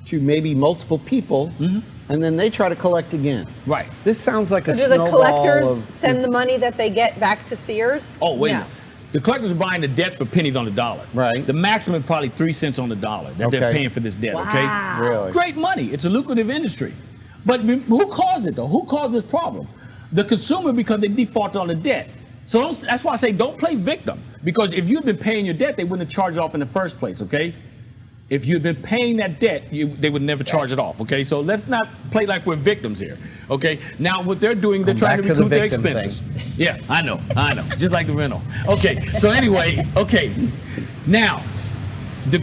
to maybe multiple people, and then they try to collect again. Right. This sounds like So a do the snowball collectors of- send the money that they get back to Sears? Oh, wait a No. minute. The collectors are buying the debts for pennies on the dollar. Right. The maximum is probably 3 cents on the dollar that they're Okay. paying for this debt, Wow. okay? Really? Great money. It's a lucrative industry. But who caused it, though? Who caused this problem? The consumer, because they defaulted on the debt. So that's why I say don't play victim. Because if you'd been paying your debt, they wouldn't have charged it off in the first place, okay? If you'd been paying that debt, they would never charge it off, okay? So let's not play like we're victims here, okay? Now, what they're doing, they're trying back to to the recoup their victim expenses. Yeah, I know, just like the rental. Okay, so anyway, okay. Now, the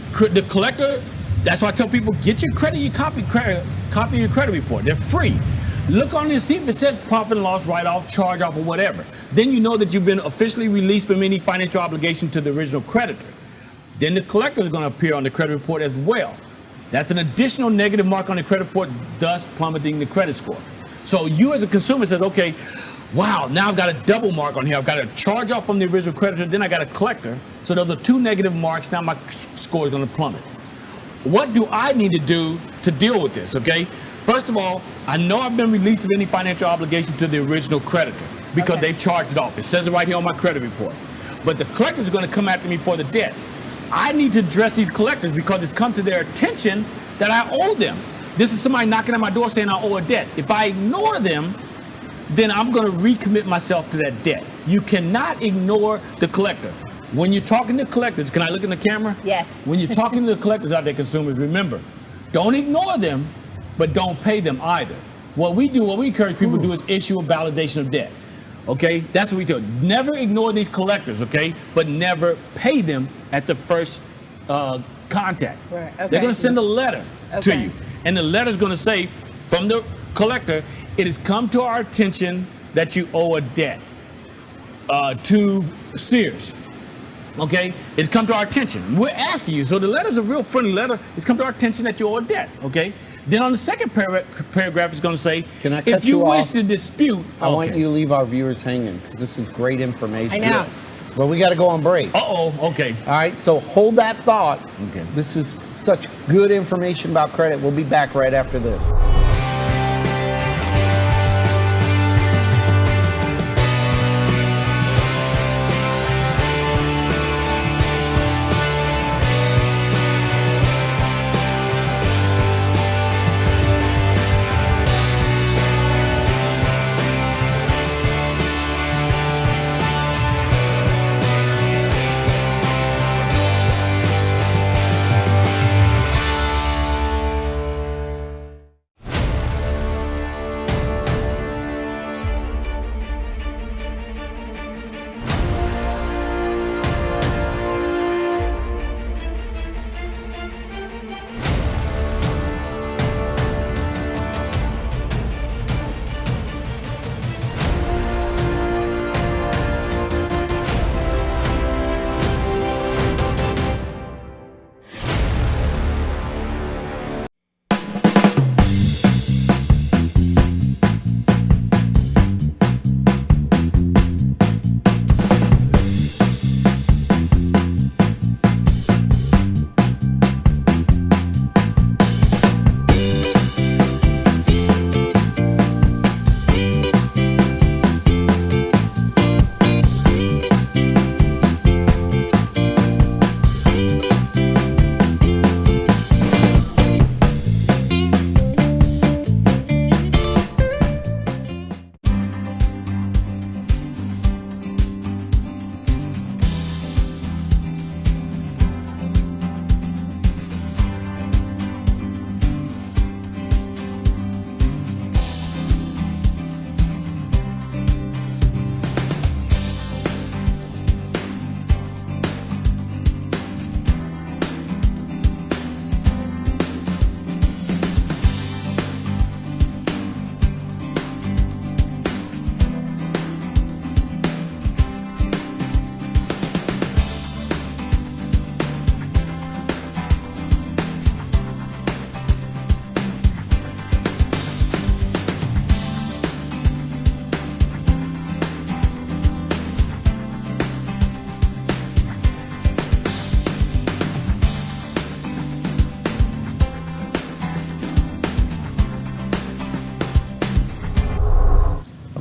collector, that's why I tell people, get your credit, copy your credit report. They're free. Look on there, see if it says profit and loss, write-off, charge-off, or whatever. Then you know that you've been officially released from any financial obligation to the original creditor. Then the collector is going to appear on the credit report as well. That's an additional negative mark on the credit report, thus plummeting the credit score. So you as a consumer says, okay, wow, now I've got a double mark on here. I've got a charge off from the original creditor, then I got a collector. So those are two negative marks. Now my score is going to plummet. What do I need to do to deal with this, okay? First of all, I know I've been released of any financial obligation to the original creditor because Okay. they've charged it off. It says it right here on my credit report. But the collector's going to come after me for the debt. I need to address these collectors because it's come to their attention that I owe them. This is somebody knocking at my door saying I owe a debt. If I ignore them, then I'm going to recommit myself to that debt. You cannot ignore the collector. When you're talking to collectors, can I look in the camera? Yes. When you're talking to the collectors out there, consumers, remember, don't ignore them, but don't pay them either. What we encourage people to do is issue a validation of debt. Okay, that's what we do. Never ignore these collectors, okay, but never pay them at the first contact. Right, okay. They're going to send a letter to Okay. you, and the letter's going to say from the collector, it has come to our attention that you owe a debt to Sears. Okay, it's come to our attention. We're asking you. So the letter's a real friendly letter. It's come to our attention that you owe a debt. Okay. Then on the second paragraph, it's going to say, Can I cut if you you wish off? to dispute, I want you to leave our viewers hanging because this is great information. I know. Well, we got to go on break. Uh-oh. Okay. All right, so hold that thought. Okay. This is such good information about credit. We'll be back right after this.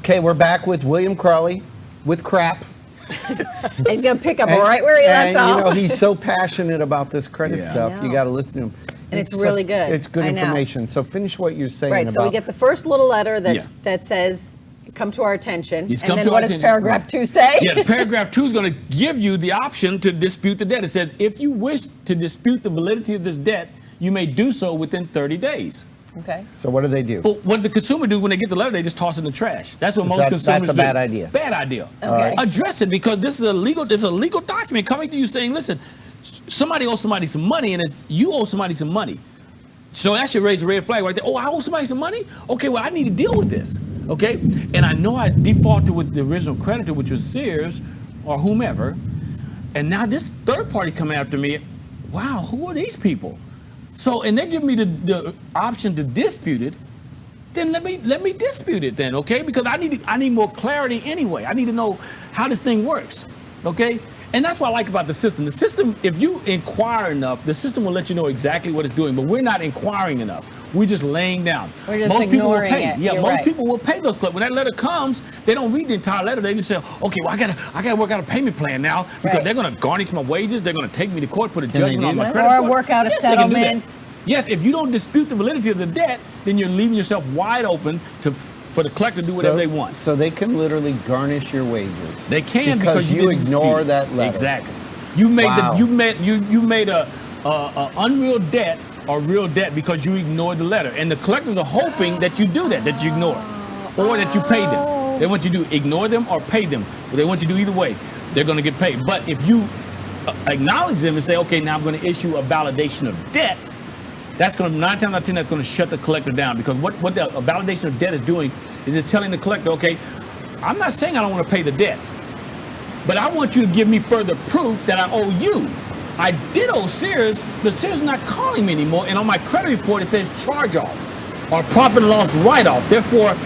Okay, we're back with William Crowley with crap. He's going to pick up right where he left off. You know, he's so passionate about this credit Yeah. stuff. I You know. got to listen to him. And it's really good. It's good I know. information. So finish what you're saying Right, about. so we get the first little letter that, Yeah. that says, come to our attention. It's and come then to our what does attention. paragraph 2 say? Yeah, the paragraph 2 is going to give you the option to dispute the debt. It says, if you wish to dispute the validity of this debt, you may do so within 30 days. Okay. So what do they do? But what the consumer do when they get the letter, they just toss it in the trash. That's what most consumers do. That's a bad idea. Bad idea. Okay. Address it, because this is a legal document coming to you saying, listen, somebody owes somebody some money, and you owe somebody some money. So that should raise a red flag right there. Oh, I owe somebody some money? Okay, well, I need to deal with this. Okay? And I know I defaulted with the original creditor, which was Sears or whomever. And now this third party coming after me. Wow, who are these people? So, and they're giving me the option to dispute it. Then let me dispute it then, okay? Because I need more clarity anyway. I need to know how this thing works, okay? And that's what I like about the system. The system, if you inquire enough, the system will let you know exactly what it's doing. But we're not inquiring enough. We're just laying down. We're just most people will ignoring pay. it. Yeah, You're most right. people will pay those collectors. When that letter comes, they don't read the entire letter. They just say, okay, well, I gotta work out a payment plan now because Right. they're gonna garnish my wages. They're gonna take me to court, put a they judgment do on my that? credit Or card. work out a Yes, they can do that. settlement. Yes, if you don't dispute the validity of the debt, then you're leaving yourself wide open for the collector to do whatever they want. So they can literally garnish your wages. They can because because you didn't ignore dispute it. that letter. Exactly. You made Wow. you made a unreal debt or real debt because you ignored the letter, and the collectors are hoping that you do that you ignore it, or that you pay them. They want you to ignore them or pay them. But they want you to do either way. They're going to get paid. But if you acknowledge them and say, okay, now I'm going to issue a validation of debt, that's going to 9 times out of 10 that's going to shut the collector down, because what a validation of debt is doing is it's telling the collector, okay, I'm not saying I don't want to pay the debt, but I want you to give me further proof that I owe you. I did owe Sears, but Sears is not calling me anymore, and on my credit report it says charge off or profit and loss write off. Therefore,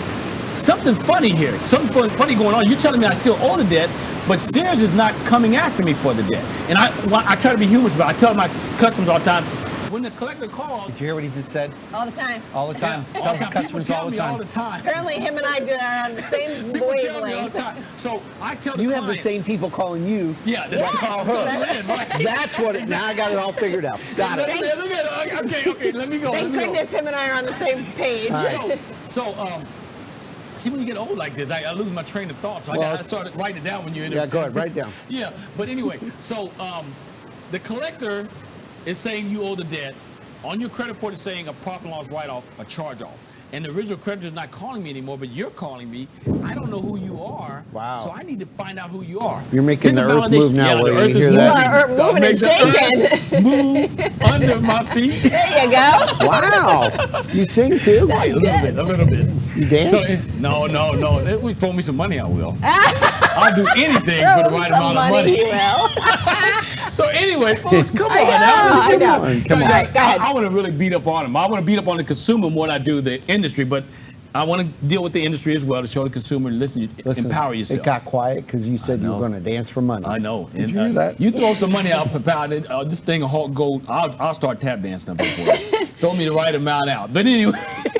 something's funny here. Something funny going on. You're telling me I still owe the debt, but Sears is not coming after me for the debt. And I try to be humorous, but I tell my customers all the time, when the collector calls, Did you hear what he just said? All the time. All the time. all Tell the the time. People customers tell all the me all time. the time. Apparently him and I do are on the same People tell me all the wavelength. time. So I tell the You have the clients, same people calling you. Yeah, this that is call how her. right. That's what it. Now I got it all figured out. Got it. Look at it. Okay, let me go. Thank goodness him and I are on the same page. See, when you get old like this, I lose my train of thought. So I started writing it down when you're in Yeah, go ahead, write it down. Yeah, but anyway, so the collector is saying you owe the debt. On your credit report, it's saying a profit and loss write-off, a charge-off. And the original creditor is not calling me anymore, but you're calling me. I don't know who you are. Wow. So I need to find out who you are. You're making Here's the earth validation. move now, Yeah, where the you earth hear is that? You are moving Make and the earth shaking. move under my feet. There you go. Wow. You sing too? A little bit. You dance? So no. If we throw me some money, I will. I'll do anything for the right amount of money. So anyway, folks, come on now. I know. Come on. All right, go ahead. I want to really beat up on them. I want to beat up on the consumer more than I do the industry, but I want to deal with the industry as well to show the consumer, listen, empower yourself. It got quiet because you said you were know. going to dance for money. I know. Did you hear that? You throw some money out per pound, this thing will go. I'll start tap dancing up before you. Throw me the right amount out. But anyway.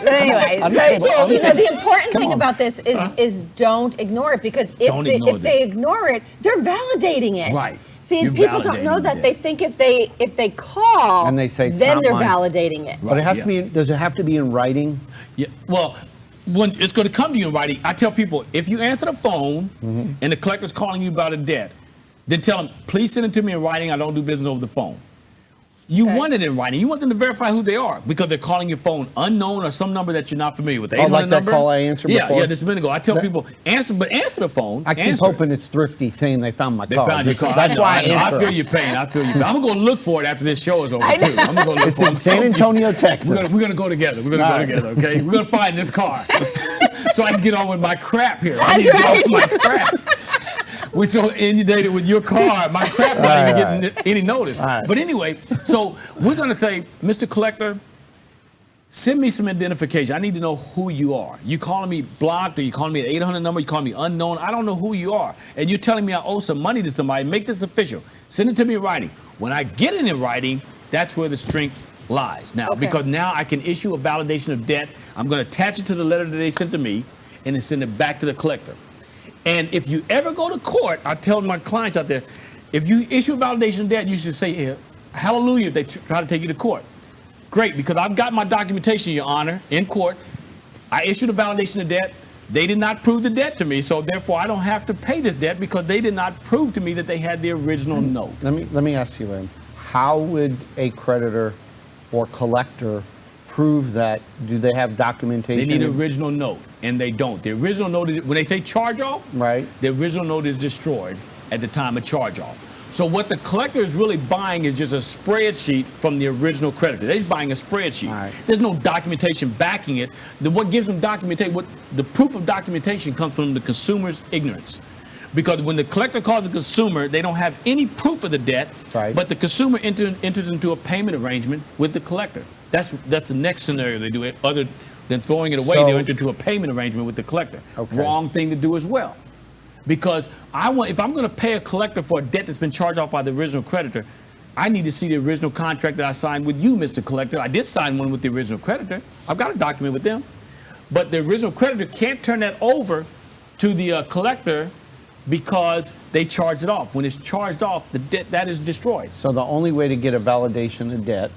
Anyway, so the important thing about this is don't ignore it, because if they ignore it, they're validating it. Right. See, You're people don't know validating that. it. They think if they call, And they say it's then not they're mine. validating it. But it has Yeah. to be. Does it have to be in writing? Yeah. Well, when it's going to come to you in writing, I tell people, if you answer the phone and the collector's calling you about a debt, then tell them, please send it to me in writing. I don't do business over the phone. You Okay. want it in writing. You want them to verify who they are, because they're calling your phone unknown or some number that you're not familiar with. The 800 like that number. call I answered before? Yeah, just a minute ago. I tell people, answer the phone. I keep answer it. hoping it's Thrifty saying they found my They car. found your car. That's why I I answer. feel your pain. I'm going to look for it after this show is over, I know. too. I'm gonna go look It's for in it. San Antonio, Texas. We're going to go together. We're going to All go right. together, okay? We're going to find this car so I can get on with my crap here. I That's need to get on right. with my crap. We're so inundated with your car, my crap not even getting any notice. All right. But anyway, so we're going to say, Mr. Collector, send me some identification. I need to know who you are. You calling me blocked, or you calling me an 800 number, you calling me unknown. I don't know who you are. And you're telling me I owe some money to somebody. Make this official. Send it to me in writing. When I get it in writing, that's where the strength lies now. Okay. Because now I can issue a validation of debt. I'm going to attach it to the letter that they sent to me. and then send it back to the collector. And if you ever go to court, I tell my clients out there, if you issue a validation of debt, you should say, hallelujah, if they try to take you to court. Great, because I've got my documentation, Your Honor, in court. I issued a validation of debt. They did not prove the debt to me, so therefore I don't have to pay this debt because they did not prove to me that they had the original note. Let me ask you, Lynn, how would a creditor or collector prove that? Do they have documentation? They need an original note, and they don't. The original note is, when they say charge off, right, the original note is destroyed at the time of charge off. So what the collector is really buying is just a spreadsheet from the original creditor. They're just buying a spreadsheet. Right. There's no documentation backing it. What gives them documentation, the proof of documentation comes from the consumer's ignorance. Because when the collector calls the consumer, they don't have any proof of the debt, right, but the consumer enters into a payment arrangement with the collector. That's the next scenario they do it. Other than throwing it away, they enter into a payment arrangement with the collector. Okay. Wrong thing to do as well. Because if I'm going to pay a collector for a debt that's been charged off by the original creditor, I need to see the original contract that I signed with you, Mr. Collector. I did sign one with the original creditor. I've got a document with them. But the original creditor can't turn that over to the collector because they charged it off. When it's charged off, the debt, that is destroyed. So the only way to get a validation of debt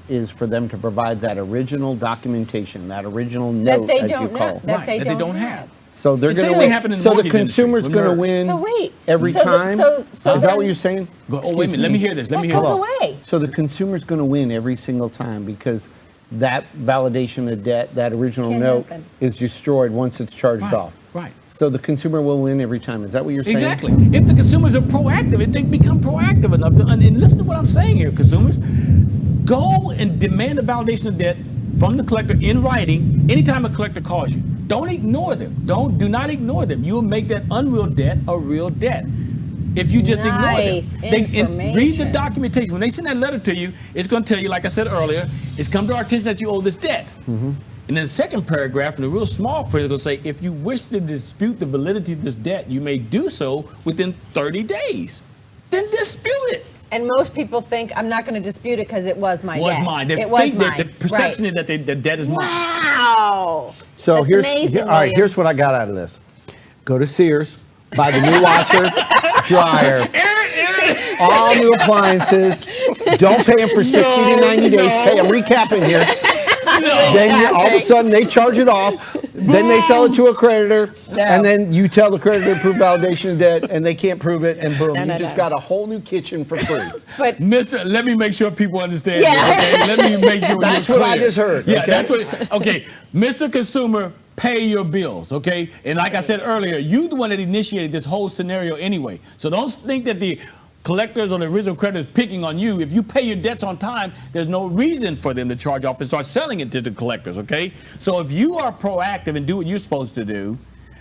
is for them to provide that original documentation, that original note, as you call it. That they don't have. So they're going to. So the consumer's going to win every time. Is that what you're saying? Oh, wait a minute. Let me hear this. Let me hear this. Away. So the consumer's going to win every single time because that validation of debt, that original note, is destroyed once it's charged off. Right. So the consumer will win every time. Is that what you're saying? Exactly. If the consumers are proactive, if they become proactive enough to, and listen to what I'm saying here, consumers, go and demand a validation of debt from the collector in writing anytime a collector calls you. Don't ignore them. Do not ignore them. You will make that unreal debt a real debt if you just ignore them. Read the documentation. When they send that letter to you, it's going to tell you, like I said earlier, it's come to our attention that you owe this debt. And then the second paragraph, in the real small print, it's going to say, if you wish to dispute the validity of this debt, you may do so within 30 days. Then dispute it. And most people think, I'm not going to dispute it because it was my debt. Mine. It was mine. The perception is that the debt is mine. Wow. So That's amazing, all right, here's what I got out of this. Go to Sears, buy the new washer, dryer, all new appliances. Don't pay them for 60 to 90 days. Hey, I'm recapping here. Then all of a sudden they charge it off. Then they sell it to a creditor, and then you tell the creditor to prove validation of debt, and they can't prove it, and boom, you just got a whole new kitchen for free. But let me make sure people understand. Okay? Let me make sure that's you're what clear. I just heard. Yeah, okay? that's what. Okay, Mr. Consumer, pay your bills. Okay, and like I said earlier, you're the one that initiated this whole scenario anyway. So don't think that the collectors or the original creditors picking on you. If you pay your debts on time, there's no reason for them to charge off and start selling it to the collectors, okay? So if you are proactive and do what you're supposed to do,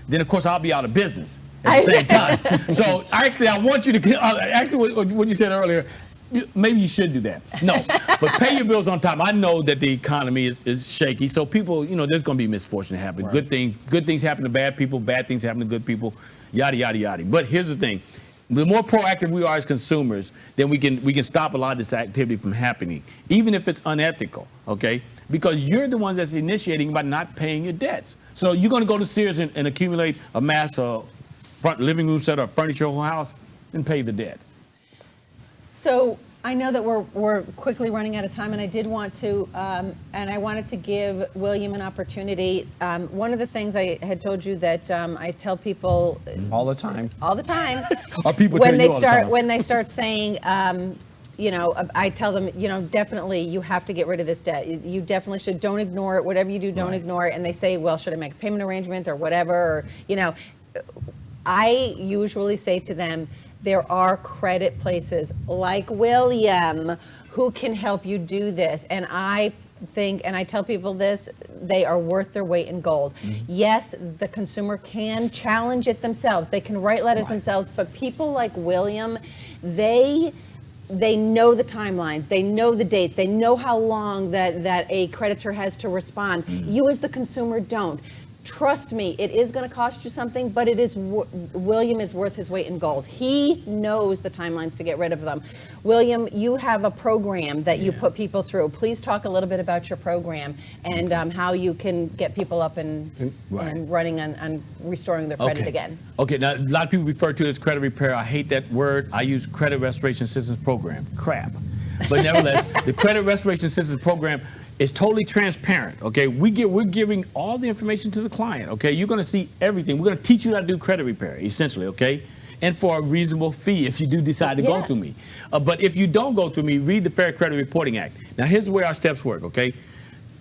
then of course I'll be out of business at the same time. So actually I want you to, actually what you said earlier, maybe you should do that. No, but pay your bills on time. I know that the economy is shaky, so people, there's going to be misfortune happen. Right. Good things happen to bad people, bad things happen to good people, yada, yada, yada. But here's the thing. The more proactive we are as consumers, then we can stop a lot of this activity from happening, even if it's unethical, okay? Because you're the ones that's initiating by not paying your debts. So you're going to go to Sears and accumulate a front living room set or furnish your whole house and pay the debt. So I know that we're quickly running out of time, and I did want to, and I wanted to give William an opportunity. One of the things I had told you that I tell people all the time. Are people when they all the time? when they start saying, I tell them, definitely you have to get rid of this debt. You definitely should. Don't ignore it. Whatever you do, don't ignore it. And they say, well, should I make a payment arrangement or whatever? Or, I usually say to them, there are credit places like William who can help you do this. And I think, and I tell people this, they are worth their weight in gold. Yes, the consumer can challenge it themselves. They can write letters themselves, but people like William, they know the timelines, they know the dates, they know how long that a creditor has to respond. You as the consumer don't. trust me, it is going to cost you something, but it is William is worth his weight in gold. He knows the timelines to get rid of them. William, you have a program that you put people through. Please talk a little bit about your program and how you can get people up and running on restoring their credit again. Okay, now a lot of people refer to it as credit repair. I hate that word. I use Credit Restoration Assistance Program. Crap. But nevertheless, the Credit Restoration Assistance Program is totally transparent. Okay, we're giving all the information to the client. Okay, you're going to see everything. We're going to teach you how to do credit repair, essentially. Okay, and for a reasonable fee if you do decide to go through me. But if you don't go through me, read the Fair Credit Reporting Act. Now, here's the way our steps work. Okay,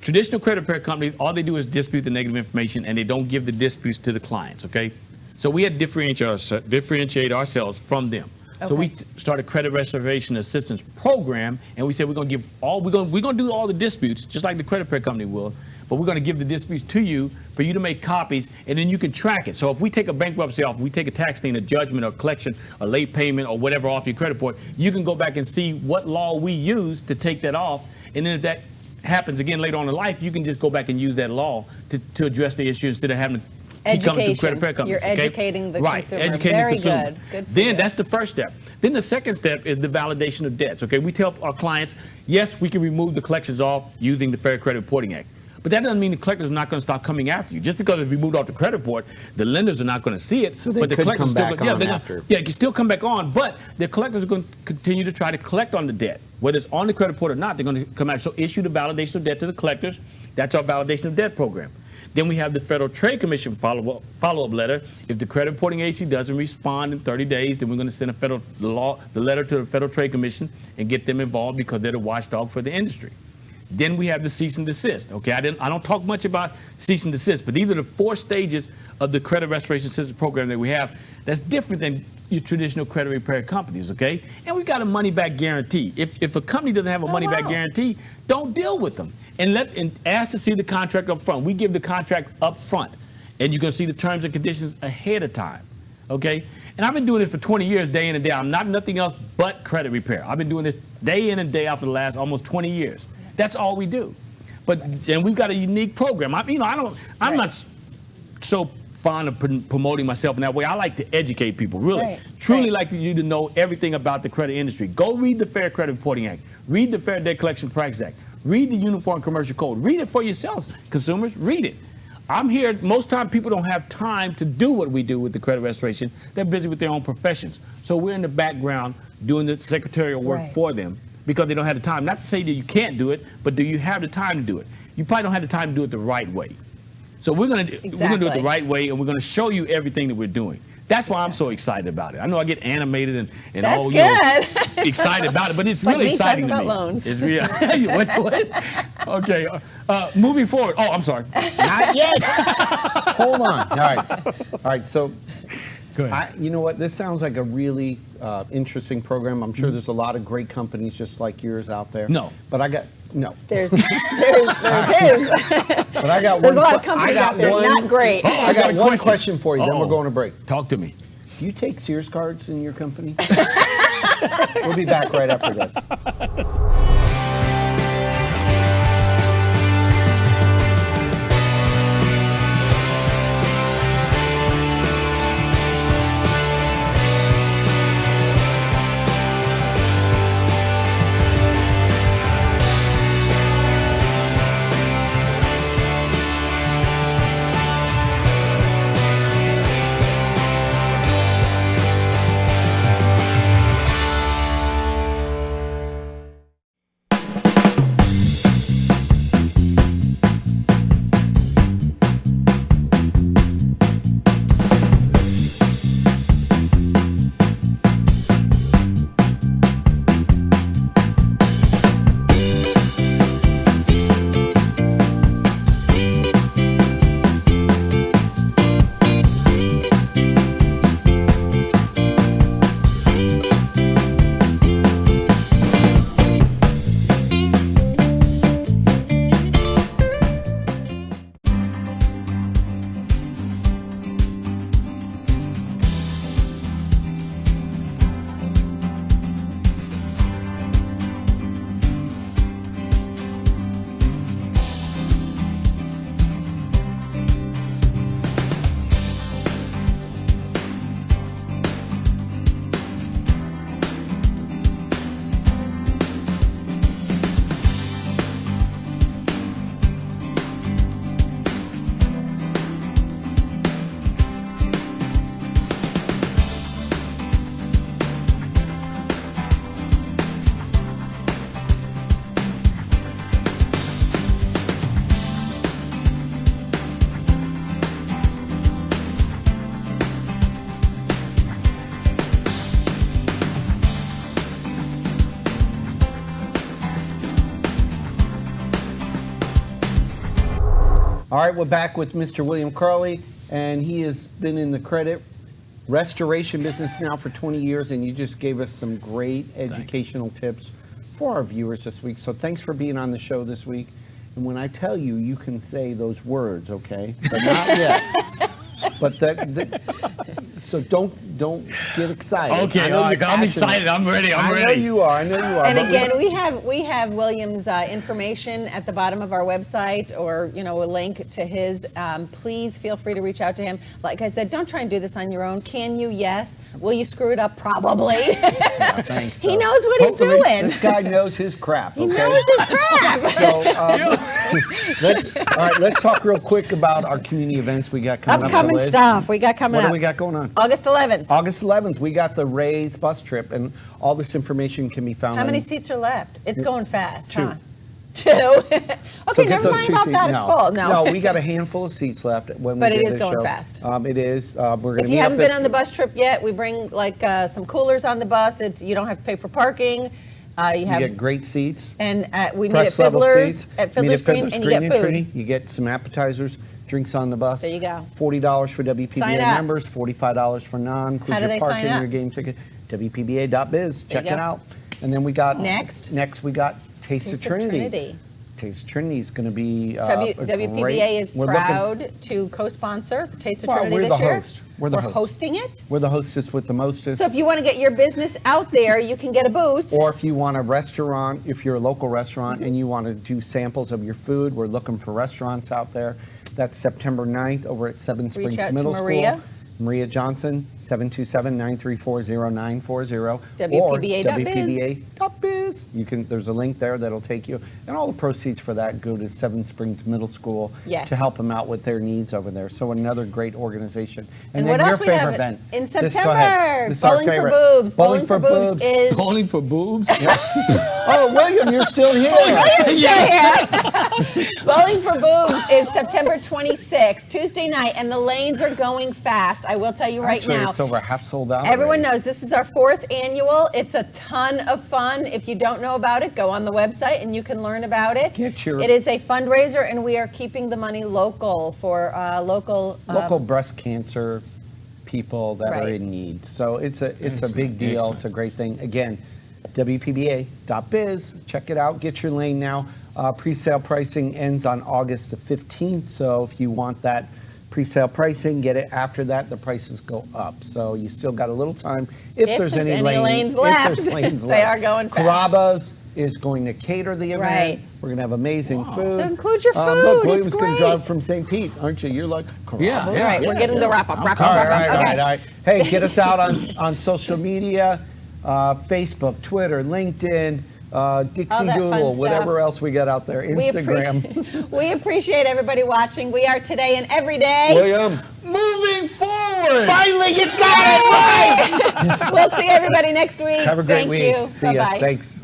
traditional credit repair companies, all they do is dispute the negative information, and they don't give the disputes to the clients. Okay, so we had to differentiate ourselves from them. So we started Credit Restoration Assistance Program, and we said we're going to give we're going to do all the disputes, just like the credit repair company will, but we're going to give the disputes to you for you to make copies, and then you can track it. So if we take a bankruptcy off, if we take a tax lien, a judgment, or collection, a late payment, or whatever off your credit report, you can go back and see what law we use to take that off, and then if that happens again later on in life, you can just go back and use that law to address the issue instead of having to keep coming through credit repair companies. You're educating the consumer. Educating Very the consumer. good. Good for then you. that's the first step. Then the second step is the validation of debts. Okay, we tell our clients, yes, we can remove the collections off using the Fair Credit Reporting Act. But that doesn't mean the collectors are not going to stop coming after you. Just because it's removed off the credit report, the lenders are not going to see it. So they but the could collectors come back still, on after. Yeah, it can still come back on, but the collectors are going to continue to try to collect on the debt. Whether it's on the credit report or not, they're going to come out. So issue the validation of debt to the collectors. That's our validation of debt program. Then we have the Federal Trade Commission follow-up letter. If the credit reporting agency doesn't respond in 30 days, then we're going to send the letter to the Federal Trade Commission and get them involved because they're the watchdog for the industry. Then we have the cease and desist. Okay, I don't talk much about cease and desist, but these are the 4 stages of the Credit Restoration Assistance Program that we have. That's different than your traditional credit repair companies. Okay, and we got a money-back guarantee. If a company doesn't have a money-back guarantee, don't deal with them and ask to see the contract up front. We give the contract up front, and you're going to see the terms and conditions ahead of time. Okay, and I've been doing this for 20 years, day in and day out. I'm not nothing else but credit repair. I've been doing this day in and day out for the last almost 20 years. That's all we do. And we've got a unique program. I'm not so fond of promoting myself in that way. I like to educate people, really. Truly like you to know everything about the credit industry. Go read the Fair Credit Reporting Act. Read the Fair Debt Collection Practices Act. Read the Uniform Commercial Code. Read it for yourselves, consumers. Read it. I'm here. Most time people don't have time to do what we do with the credit restoration. They're busy with their own professions. So we're in the background doing the secretarial work for them, because they don't have the time. Not to say that you can't do it, but do you have the time to do it? You probably don't have the time to do it the right way. So we're going to do it the right way, and we're going to show you everything that we're doing. That's why I'm so excited about it. I know I get animated and all excited about it, but it's really exciting to me. Loans. It's real. what? Okay. Moving forward. Oh, I'm sorry. Not yet. Hold on. All right. So, go ahead. you know what? This sounds like a really interesting program. I'm sure there's a lot of great companies just like yours out there. No. But I got no. There's his. But I got There's one. a lot of companies out there not great. I got one question for you. Then we're going to break. Talk to me. Do you take Sears cards in your company? We'll be back right after this. right, we're back with Mr. William Crowley, and he has been in the credit restoration business now for 20 years, and you just gave us some great educational tips for our viewers this week. So thanks for being on the show this week. And when I tell you, you can say those words, okay? But not yet. But so don't get excited. Okay, I know you're I'm passionate. excited. I'm ready. I'm I ready. know you are. I know you are. And But again, we have William's information at the bottom of our website, or a link to his. Please feel free to reach out to him. Like I said, don't try and do this on your own. Can you? Yes. Will you screw it up? Probably. yeah, thanks. He knows what he's Hopefully, doing. This guy knows his crap. He Okay. knows his crap. So all right, let's talk real quick about our community events we got coming up. Upcoming stuff we got coming What up. do we got going on? August 11th. August 11th, we got the Rays bus trip, and all this information can be found How on... many seats are left? It's going fast, Two. huh? Two. Okay, So get never those mind two about seats. that. It's full. No, we got a handful of seats left when But we it did is this going show. fast. It is. We're going to If meet you up haven't been at- on the bus trip yet, we bring some coolers on the bus. You don't have to pay for parking. You You have get great seats. and we meet at Press level Fiddler's seats. at Meet Fiddler's Green, and you get in food. Trinity. You get some appetizers, drinks on the bus. There you go. $40 for WPBA Sign up. members, $45 for non. Includes How do your they parking, sign up? your game ticket. WPBA.biz. Check you it go. out. And then we got Next. Next we got Taste of Trinity. Taste of Trinity is going to be WPBA is we're looking- proud to co-sponsor Taste of Well, Trinity we're this the year. host. We're the host. hosting it. We're the hostess with the mostest. So if you want to get your business out there, you can get a booth. Or if you want a restaurant, if you're a local restaurant and you want to do samples of your food, we're looking for restaurants out there. That's September 9th over at Seven Springs out to Middle Maria. School. Maria Johnson, 727-934-0940. WPBA.biz. Or WPBA.biz. There's a link there that'll take you. And all the proceeds for that go to Seven Springs Middle School Yes. to help them out with their needs over there. So another great organization. And then what your else we favorite have event. in This- go ahead. September? This is our Bowling for favorite. Boobs. Bowling for Boobs is Bowling for boobs? Oh, William, you're still here. Bowling for Boobs is September 26th, Tuesday night, and the lanes are going fast. I will tell you right Actually, now. it's over half sold out. Everyone already. knows this is our 4th annual. It's a ton of fun. If you don't know about it, go on the website and you can learn about it. It is a fundraiser, and we are keeping the money local for local breast cancer people that are Right. in need. So it's a big Excellent, deal. excellent. It's a great thing. Again, WPBA.biz. Check it out. Get your lane now. Pre-sale pricing ends on August the 15th. So if you want that pre-sale pricing, get it after that. The prices go up. So you still got a little time. If there's any lanes if left. there's lanes They left. are going fast. Carrabba's is going to cater the event. Right. We're going to have amazing food. So include your Look, food. William's It's going to great. drive from St. Pete, aren't you? You're like, Yeah, Carrabba's? yeah. All right, we're getting the wrap up. All right, all right. Hey, get us out on social media, Facebook, Twitter, LinkedIn, Dixie All that fun Doodle, stuff. whatever else we got out there, Instagram. We appreciate everybody watching. We are today and every day. William, Moving forward! finally you got it right! We'll see everybody next week. Have a great Thank week. you. See ya. Bye-bye. Thanks.